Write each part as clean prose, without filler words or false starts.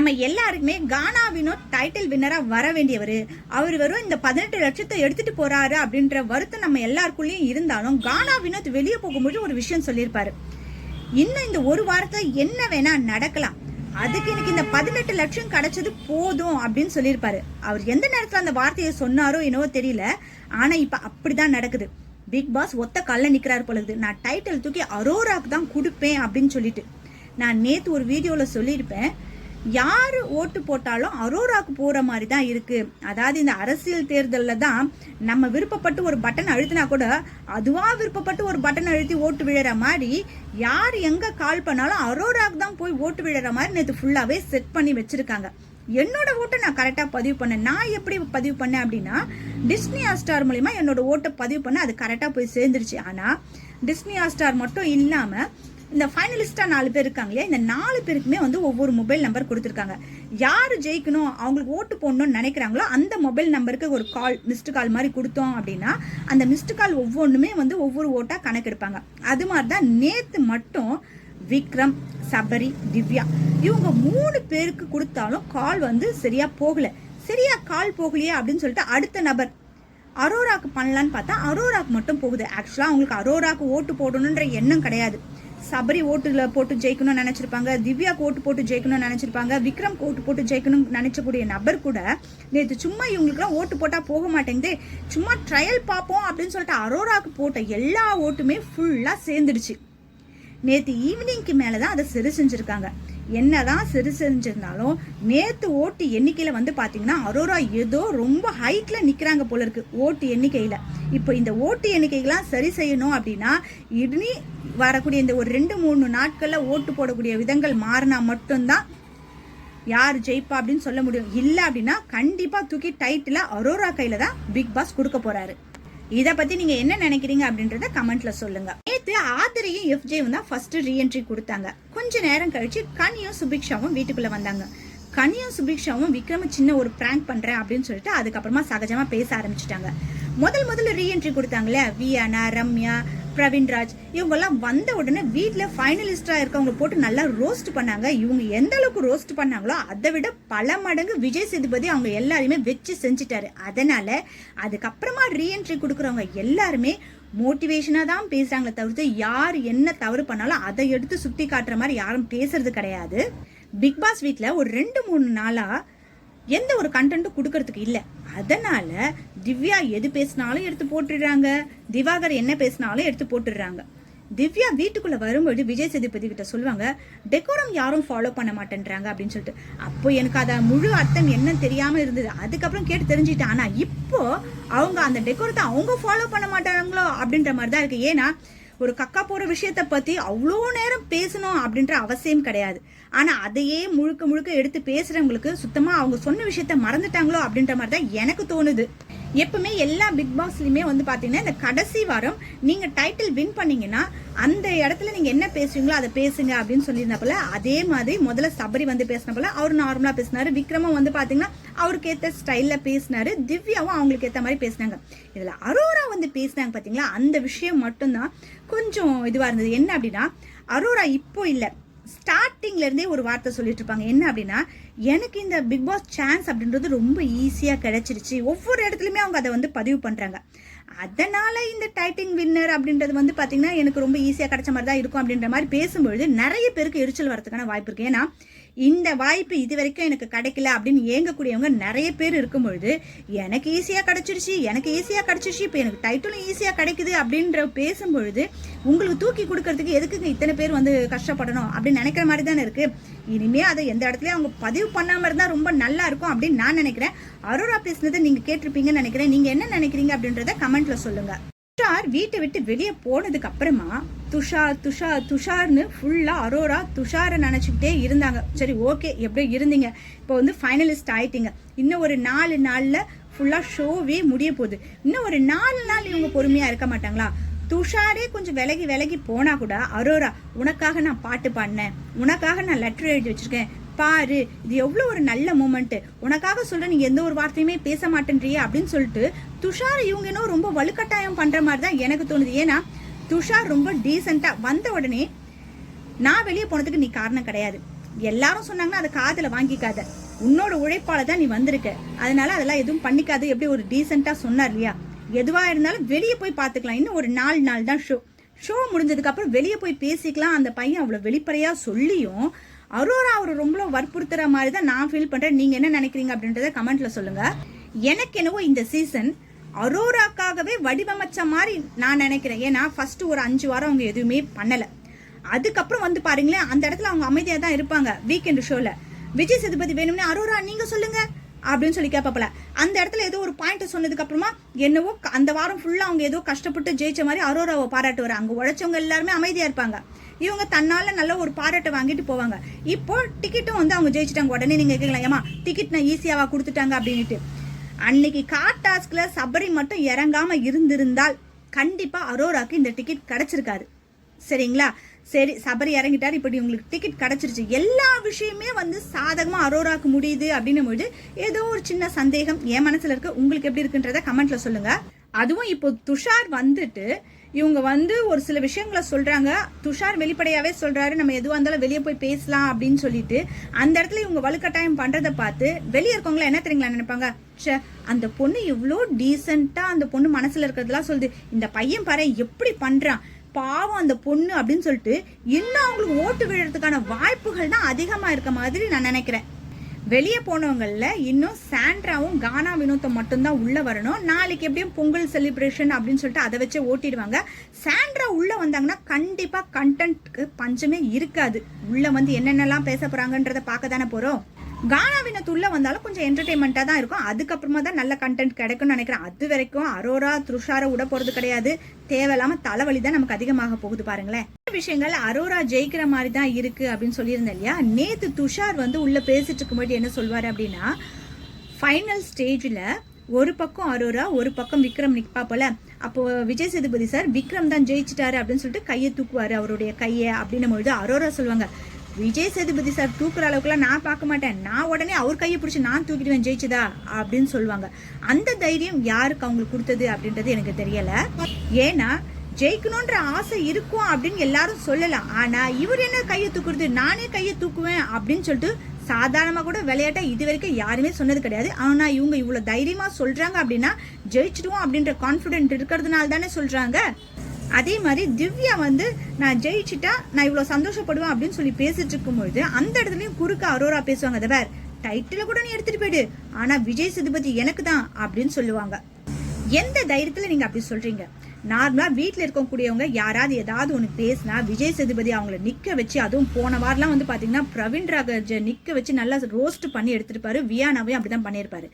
நம்ம எல்லாருக்குமே கானா வினோத் டைட்டில் வின்னரா வர வேண்டியவர். அவர் வெறும் இந்த 18 லட்சத்தை எடுத்துட்டு போறாரு அப்படின்ற வருத்தம் நம்ம எல்லாருக்குள்ளயும் இருந்தாலும் கானா வினோத் வெளியே போகும்போது ஒரு விஷயம் சொல்லியிருப்பாரு. இன்னும் இந்த ஒரு வாரத்துல என்ன வேணா நடக்கலாம், அதுக்கு எனக்கு இந்த 18 லட்சம் கிடைச்சது போதும் அப்படின்னு சொல்லியிருப்பாரு. அவர் எந்த நேரத்துல அந்த வார்த்தையை சொன்னாரோ என்னவோ தெரியல, ஆனா இப்ப அப்படிதான் நடக்குது. பிக் பாஸ் ஒத்த கல்ல நிக்கிறாரு பொழுது, நான் டைட்டில் தூக்கி அரோராக்கு தான் கொடுப்பேன் அப்படின்னு சொல்லிட்டு. நான் நேத்து ஒரு வீடியோல சொல்லியிருப்பேன், யாரு ஓட்டு போட்டாலும் அரோராக்கு போற மாதிரி தான் இருக்கு. அதாவது இந்த அரசியல் தேர்தலில் தான் நம்ம விருப்பப்பட்டு ஒரு பட்டன் அழுத்தினா கூட அதுவா விருப்பப்பட்டு ஒரு பட்டன் அழுத்தி ஓட்டு விழுற மாதிரி யார் எங்க கால் பண்ணாலும் அரோராக்கு தான் போய் ஓட்டு விழுற மாதிரி நேற்று ஃபுல்லாவே செட் பண்ணி வச்சிருக்காங்க. என்னோட ஓட்டை நான் கரெக்டா பதிவு பண்ணேன். நான் எப்படி பதிவு பண்ணேன் அப்படின்னா, டிஸ்னி ஹாட்ஸ்டார் மூலியமா என்னோட ஓட்டை பதிவு பண்ண அது கரெக்டா போய் சேர்ந்துருச்சு. ஆனா டிஸ்னி ஹாட்ஸ்டார் மட்டும் இல்லாம இந்த ஃபைனலிஸ்டா 4 பேர் இருக்காங்க இல்லையா, இந்த 4 பேருக்குமே வந்து ஒவ்வொரு மொபைல் நம்பர் கொடுத்துருக்காங்க. யாரு ஜெயிக்கணும், அவங்களுக்கு ஓட்டு போடணும்னு நினைக்கிறாங்களோ அந்த மொபைல் நம்பருக்கு ஒரு கால், மிஸ்டு கால் மாதிரி கொடுத்தோம் அப்படின்னா அந்த மிஸ்டு கால் ஒவ்வொன்றுமே வந்து ஒவ்வொரு ஓட்டா கணக்கெடுப்பாங்க. அது மாதிரி தான் நேத்து மட்டும் விக்ரம், சபரி, திவ்யா இவங்க 3 பேருக்கு கொடுத்தாலும் கால் வந்து சரியா போகல. சரியா கால் போகலையே அப்படின்னு சொல்லிட்டு அடுத்த நபர் அரோராக்கு பண்ணலான்னு பார்த்தா அரோராக்கு மட்டும் போகுது. ஆக்சுவலா அவங்களுக்கு அரோராக்கு ஓட்டு போடணுன்ற எண்ணம் கிடையாது. சபரி ஓட்டுல போட்டு ஜெயிக்கணும்னு நினைச்சிருப்பாங்க, திவ்யாக்கு ஓட்டு போட்டு ஜெயிக்கணும்னு நினைச்சிருப்பாங்க, விக்ரம் ஓட்டு போட்டு ஜெயிக்கணும்னு நினைச்சக்கூடிய நபர் கூட நேற்று சும்மா இவங்களுக்குலாம் ஓட்டு போட்டா போக மாட்டேங்குது, சும்மா ட்ரையல் பார்ப்போம் அப்படின்னு சொல்லிட்டு அரோராக்கு போட்ட எல்லா ஓட்டுமே ஃபுல்லா சேர்ந்துடுச்சு. நேற்று ஈவினிங்க்கு மேலதான் அதை சரி செஞ்சிருக்காங்க. என்னதான் சரி செஞ்சிருந்தாலும் நேத்து ஓட்டு எண்ணிக்கையில வந்து பாத்தீங்கன்னா அரோரா ஏதோ ரொம்ப ஹைட்ல நிக்கிறாங்க போல இருக்கு ஓட்டு எண்ணிக்கையில. இப்போ இந்த ஓட்டு எண்ணிக்கைகள்லாம் சரி செய்யணும் அப்படின்னா இனி வரக்கூடிய இந்த ஒரு 2-3 நாட்கள்ல ஓட்டு போடக்கூடிய விதங்கள் மாறினா மட்டும்தான் யார் ஜெயிப்பா அப்படின்னு சொல்ல முடியும். இல்ல அப்படின்னா கண்டிப்பா தூக்கி டைட்டில அரோரா கையில தான் பிக் பாஸ் கொடுக்க போறாரு. இத பத்தி நீங்க என்ன நினைக்கிறீங்க அப்படின்றத கமெண்ட்ல சொல்லுங்க. நேத்து ஆதிரையும் எஃப்ஜேவும் தான் ஃபர்ஸ்ட் ரீஎன்ட்ரி கொடுத்தாங்க. கொஞ்ச நேரம் கழிச்சு கனியும் சுபிக்ஷாவும் வீட்டுக்குள்ள வந்தாங்க. கனியும் சுபிக்ஷாவும் விக்ரம சின்ன ஒரு பிராங்க் பண்றேன் அப்படின்னு சொல்லிட்டு அதுக்கப்புறமா சகஜமா பேச ஆரம்பிச்சிட்டாங்க. முதல்ல ரீஎன்ட்ரி கொடுத்தாங்களே வியானா, ரம்யா, பிரவீன்ராஜ் இவங்க எல்லாம் வந்த உடனே வீட்டுல ஃபைனலிஸ்டா இருக்கவங்க போட்டு நல்லா ரோஸ்ட் பண்ணாங்க. இவங்க எந்த அளவுக்கு ரோஸ்ட் பண்ணாங்களோ அதை விட பல மடங்கு விஜய் சேதுபதி அவங்க எல்லாருமே வச்சு செஞ்சுட்டாரு. அதனால அதுக்கப்புறமா ரீஎன்ட்ரி கொடுக்குறவங்க எல்லாருமே மோட்டிவேஷனா தான் பேசுறாங்களே தவிர்த்து யார் என்ன தவறு பண்ணாலும் அதை எடுத்து சுத்தி காட்டுற மாதிரி யாரும் பேசுறது கிடையாது. பிக் பாஸ் வீட்ல ஒரு 2-3 நாளா எந்த ஒரு கண்டென்ட்டும் கொடுக்கறதுக்கு இல்ல. அதனால திவ்யா எது பேசினாலும் எடுத்து போட்டுடுறாங்க, திவாகர் என்ன பேசினாலும் எடுத்து போட்டுடுறாங்க. திவ்யா வீட்டுக்குள்ள வரும்போது விஜய் சேதுபதி கிட்ட சொல்லுவாங்க, டெக்கோரம் யாரும் ஃபாலோ பண்ண மாட்டேன்றாங்க அப்படின்னு சொல்லிட்டு. அப்போ எனக்கு அத முழு அர்த்தம் என்ன தெரியாம இருந்தது. அதுக்கப்புறம் கேட்டு தெரிஞ்சுட்டேன். ஆனா இப்போ அவங்க அந்த டெக்கோரத்தை அவங்க ஃபாலோ பண்ண மாட்டாங்களோ அப்படின்ற மாதிரி தான் இருக்கு. ஏன்னா ஒரு கக்கா போற விஷயத்த பத்தி அவ்வளோ நேரம் பேசணும் அப்படின்ற அவசியம் கிடையாது. ஆனா அதையே முழுக்க எடுத்து பேசுறவங்களுக்கு சுத்தமா அவங்க சொன்ன விஷயத்த மறந்துட்டாங்களோ அப்படின்ற மாதிரி தான் எனக்கு தோணுது. எப்பவுமே எல்லா பிக் பாஸ்லயுமே வந்து பாத்தீங்கன்னா இந்த கடைசி வாரம் நீங்க டைட்டில் வின் பண்ணீங்கன்னா அந்த இடத்துல நீங்க என்ன பேசுவீங்களோ அதை பேசுங்க அப்படின்னு சொல்லியிருந்தப்பல அதே மாதிரி முதல்ல சபரி வந்து பேசினப்பல அவர் நார்மலா பேசினாரு, விக்ரமும் வந்து பாத்தீங்கன்னா அவருக்கு ஏத்த ஸ்டைல்ல பேசினாரு, திவ்யாவும் அவங்களுக்கு ஏத்த மாதிரி பேசினாங்க. இதுல அரோரா வந்து பேசினாங்க பாத்தீங்களா, அந்த விஷயம் மட்டும்தான் கொஞ்சம் இதுவா இருந்தது. என்ன அப்படின்னா அரோரா இப்போ இல்ல, ஸ்டார்டிங்ல இருந்தே ஒரு வார்த்தை சொல்லிட்டு இருப்பாங்க. என்ன அப்படின்னா, எனக்கு இந்த பிக் பாஸ் சான்ஸ் அப்படின்றது ரொம்ப ஈஸியா கிடைச்சிருச்சு. ஒவ்வொரு இடத்துலயுமே அவங்க அதை வந்து பதிவு பண்றாங்க. அதனால இந்த டைட்டில் வின்னர் அப்படின்றது வந்து பாத்தீங்கன்னா எனக்கு ரொம்ப ஈஸியா கிடைச்ச மாதிரி தான் இருக்கும் அப்படின்ற மாதிரி பேசும்பொழுது நிறைய பேருக்கு எரிச்சல் வரதுக்கான வாய்ப்பு இருக்கு. ஏன்னா இந்த வாய்ப்பு இது வரைக்கும் எனக்கு கிடைக்கல அப்படின்னு ஏங்கக்கூடியவங்க நிறைய பேர் இருக்கும் பொழுது எனக்கு ஈஸியா கிடைச்சிருச்சு இப்ப எனக்கு டைட்டிலும் ஈஸியா கிடைக்குது அப்படின்ற பேசும்பொழுது உங்களுக்கு தூக்கி கொடுக்கறதுக்கு எதுக்குங்க இத்தனை பேர் வந்து கஷ்டப்படணும் அப்படின்னு நினைக்கிற மாதிரி தானே இருக்கு. இனிமே அதை எந்த இடத்துலயும் அவங்க பதிவு பண்ணாம இருந்தா ரொம்ப நல்லா இருக்கும் அப்படின்னு நான் நினைக்கிறேன். அரோரா பேசினதை நீங்க கேட்டிருப்பீங்கன்னு நினைக்கிறேன். நீங்க என்ன நினைக்கிறீங்க அப்படின்றத கமெண்ட்ல சொல்லுங்க. துஷார் வீட்டை விட்டு வெளியே போனதுக்கு அப்புறமா துஷார்னு ஃபுல்லா அரோரா துஷாரை நினைச்சுக்கிட்டே இருந்தாங்க. சரி ஓகே, எப்படியோ இருந்தீங்க, இப்போ வந்து ஃபைனலிஸ்ட் ஆயிட்டீங்க, இன்னும் ஒரு 4 நாள்ல ஃபுல்லா ஷோவே முடிய போகுது, இன்னும் ஒரு 4 நாள் இவங்க பொறுமையா இருக்க மாட்டாங்களா? துஷாரே கொஞ்சம் விலகி போனா கூட அரோரா உனக்காக நான் பாட்டு பாடினேன், உனக்காக நான் லெட்டர் எழுதி வச்சிருக்கேன் பாரு, இது எவ்வளவு ஒரு நல்ல மூமெண்ட், உனக்காக சொல்ற நீ எந்த ஒரு வார்த்தையுமே பேச மாட்டேன்றியே அப்படின்னு சொல்லிட்டு துஷார் இவங்க இன்னும் ரொம்ப வலுக்கட்டாயம் பண்ற மாதிரி தான் எனக்கு தோணுது. ஏன்னா துஷார் ரொம்ப டீசெண்டா வந்த உடனே நான் வெளியே போனதுக்கு நீ காரணம் கிடையாது, எல்லாரும் சொன்னாங்கன்னா அதை காதுல வாங்கிக்காத. உன்னோட உழைப்பால தான் நீ வந்திருக்க, அதனால அதெல்லாம் எதுவும் பண்ணிக்காது எப்படி ஒரு டீசெண்டா சொன்னார் இல்லையா. எதுவா இருந்தாலும் வெளியே போய் பாத்துக்கலாம், இன்னும் ஒரு 4 நாள் தான் ஷோ முடிஞ்சதுக்கு அப்புறம் வெளியே போய் பேசிக்கலாம். அந்த பையன் அவ்வளவு வெளிப்படையா சொல்லியும் அரோரா அவரை ரொம்ப வற்புறுத்துற மாதிரி தான் நான் ஃபீல் பண்றேன். நீங்க என்ன நினைக்கிறீங்க அப்படின்றத கமெண்ட்ல சொல்லுங்க. எனக்கு என்னவோ இந்த சீசன் அரோராக்காகவே வடிவமைச்ச மாதிரி நான் நினைக்கிறேன். ஏன்னா ஃபர்ஸ்ட் ஒரு 5 வாரம் அவங்க எதுவுமே பண்ணல. அதுக்கப்புறம் வந்து பாருங்களேன், அந்த இடத்துல அவங்க அமைதியா தான் இருப்பாங்க. வீக்கெண்ட் ஷோல விஜய் சேதுபதி வேணும்னு அரோரா நீங்க சொல்லுங்க அப்படின்னு சொல்லி கேட்பாப்பல. அந்த இடத்துல ஏதோ ஒரு பாயிண்ட் சொன்னதுக்கு அப்புறமா என்னவோ அந்த வாரம் ஃபுல்லா அவங்க ஏதோ கஷ்டப்பட்டு ஜெயிச்ச மாதிரி அரோராவை பாராட்டுவாரு. அங்க உழைச்சவங்க எல்லாருமே அமைதியா இருப்பாங்க. இவங்க தன்னால நல்ல ஒரு பாராட்டை வாங்கிட்டு போவாங்க. இப்போ டிக்கெட்டும் வந்து அவங்க ஜெயிச்சிட்டாங்க. உடனே நீங்க கேட்கலாம், ஏமா டிக்கெட் நான் ஈஸியாவா கொடுத்துட்டாங்க அப்படின்ட்டு. அன்னைக்கு கார் டாஸ்க்ல சபரி மட்டும் இறங்காம இருந்திருந்தால் கண்டிப்பா அரோராக்கு இந்த டிக்கெட் கிடைச்சிருக்காரு. சரிங்களா? சரி, சபரி இறங்கிட்டாரு, இப்படி உங்களுக்கு டிக்கெட் கிடைச்சிருச்சு. எல்லா விஷயமே வந்து சாதகமா அரோராக்கு முடியுது அப்படின்னும் போது ஏதோ ஒரு சின்ன சந்தேகம் என் மனசுல இருக்கு. உங்களுக்கு எப்படி இருக்குன்றத கமெண்ட்ல சொல்லுங்க. அதுவும் இப்போ துஷார் வந்துட்டு இவங்க வந்து ஒரு சில விஷயங்களை சொல்றாங்க. துஷார் வெளிப்படையாவே சொல்றாரு, நம்ம எதுவா இருந்தாலும் வெளியே போய் பேசலாம் அப்படின்னு சொல்லிட்டு. அந்த இடத்துல இவங்க வலுக்கட்டாயம் பண்றதை பார்த்து வெளியே இருக்கவங்களா என்ன தெரியுங்களா நினைப்பாங்க, அந்த பொண்ணு இவ்வளோ டீசெண்டா அந்த பொண்ணு மனசுல இருக்கிறதுலாம் சொல்லுது, இந்த பையன் பாரு எப்படி பண்றான், பாவம் அந்த பொண்ணு அப்படின்னு சொல்லிட்டு இன்னும் அவங்களுக்கு ஓட்டு விழுறதுக்கான வாய்ப்புகள் தான் அதிகமா இருக்க மாதிரி நான் நினைக்கிறேன். வெளியே போனவங்கள்ல இன்னும் சாண்ட்ராவும் கானா வினோத்தும் மட்டும்தான் உள்ள வரணும். நாளைக்கு எப்படியும் பொங்கல் செலிப்ரேஷன் அப்படின்னு சொல்லிட்டு அதை வச்சு ஓட்டிடுவாங்க. சாண்ட்ரா உள்ள வந்தாங்கன்னா கண்டிப்பா கண்டென்ட்க்கு பஞ்சமே இருக்காது. உள்ள வந்து என்னென்னலாம் பேச போறாங்கன்றத பார்க்க தானே போறோம். கானா வினோத் உள்ள வந்தாலும் கொஞ்சம் என்டர்டைன்மெண்டா தான் இருக்கும். அதுக்கப்புறமா தான் நல்ல கண்டென்ட் கிடைக்கும்னு நினைக்கிறேன். அது வரைக்கும் அரோரா துஷாரை விட போறது கிடையாது. தேவையில்லாம தலைவலி தான் நமக்கு அதிகமாக போகுது. பாருங்களேன், விஷயங்கள் அரோரா ஜெயிக்கிற மாதிரி தான் இருக்கு அப்படின்னு சொல்லியிருந்தேன் இல்லையா. நேத்து துஷார் வந்து உள்ள பேசிட்டு இருக்கும்போது என்ன சொல்வாரு அப்படின்னா, ஃபைனல் ஸ்டேஜ்ல ஒரு பக்கம் அரோரா ஒரு பக்கம் விக்ரம் நிற்பா போல. அப்போ விஜய் சேதுபதி சார் விக்ரம் தான் ஜெயிச்சிட்டாரு அப்படின்னு சொல்லிட்டு கையை தூக்குவாரு, அவருடைய கையை அப்படின்னும் பொழுது அரோரா சொல்லுவாங்க, விஜய் சேதுபதி சார் தூக்குற அளவுக்குலாம் நான் பார்க்க மாட்டேன், நான் உடனே அவர் கையை பிடிச்சி நான் தூக்கிடுவேன் ஜெயிச்சதா அப்படின்னு சொல்லுவாங்க. அந்த தைரியம் யாருக்கு அவங்களுக்கு கொடுத்தது அப்படின்றது எனக்கு தெரியல. ஏன்னா ஜெயிக்கணும்ன்ற ஆசை இருக்கும் அப்படின்னு எல்லாரும் சொல்லலாம். ஆனா இவர் என்ன கையை தூக்குறது, நானே கையை தூக்குவேன் அப்படின்னு சொல்லிட்டு சாதாரணமா கூட விளையாட்டா இது வரைக்கும் யாருமே சொன்னது கிடையாது. ஆனா இவங்க இவ்வளவு தைரியமா சொல்றாங்க அப்படின்னா ஜெயிச்சிடுவோம் அப்படின்ற கான்பிடென்ட் இருக்கிறதுனால தானே சொல்றாங்க. அதே மாதிரி திவ்யா வந்து நான் ஜெயிச்சுட்டா நான் இவ்வளவு சந்தோஷப்படுவேன் அப்படின்னு சொல்லி பேசிட்டு இருக்கும்பொழுது அந்த இடத்துலயும் குறுக்க அரோரா பேசுவாங்க, அதை வேற டைட்டில கூட நீ எடுத்துட்டு போயிடு, ஆனா விஜய் சேதுபதி எனக்கு தான் அப்படின்னு சொல்லுவாங்க. எந்த தைரியத்துல நீங்க அப்படி சொல்றீங்க? நார்மலா வீட்டுல இருக்கக்கூடியவங்க யாராவது ஏதாவது ஒண்ணு பேசினா விஜய் சேதுபதி அவங்கள நிக்க வச்சு, அதுவும் போன வாரம்லாம் வந்து பாத்தீங்கன்னா பிரவீன் ராகர்ஜ நிக்க வச்சு நல்லா ரோஸ்ட் பண்ணி எடுத்துருப்பாரு. வியானாவையும் அப்படிதான் பண்ணியிருப்பாரு.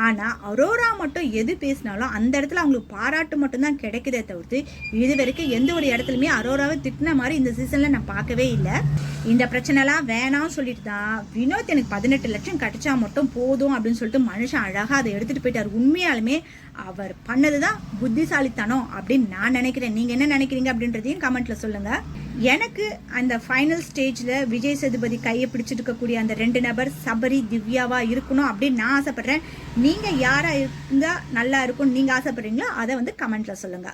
ஆனா அரோரா மட்டும் எது பேசினாலும் அந்த இடத்துல அவங்களுக்கு பாராட்டு மட்டும் தான் கிடைக்குதே தவிர்த்து இது வரைக்கும் எந்த ஒரு இடத்துலயுமே அரோராவை திட்டின மாதிரி இந்த சீசன்ல நான் பார்க்கவே இல்லை. இந்த பிரச்சனை எல்லாம் வேணாம்னு சொல்லிட்டு தான் வினோத் எனக்கு 18 லட்சம் கிடைச்சா மட்டும் போதும் அப்படின்னு சொல்லிட்டு மனுஷன் அழகா அதை எடுத்துட்டு போயிட்டாரு. உண்மையாலுமே அவர் பண்ணதுதான் புத்திசாலித்தனம் அப்படின்னு நான் நினைக்கிறேன். நீங்க என்ன நினைக்கிறீங்க அப்படின்றதையும் கமெண்ட்ல சொல்லுங்க. எனக்கு அந்த ஃபைனல் ஸ்டேஜ்ல விஜய் சேதுபதி கையை பிடிச்சிட்டு இருக்கக்கூடிய அந்த 2 நபர் சபரி திவ்யாவா இருக்கணும் அப்படின்னு நான் ஆசைப்படுறேன். நீங்க யாரா இருந்தா நல்லா இருக்கும் நீங்க ஆசைப்படுறீங்களோ அதை வந்து கமெண்ட்ல சொல்லுங்க.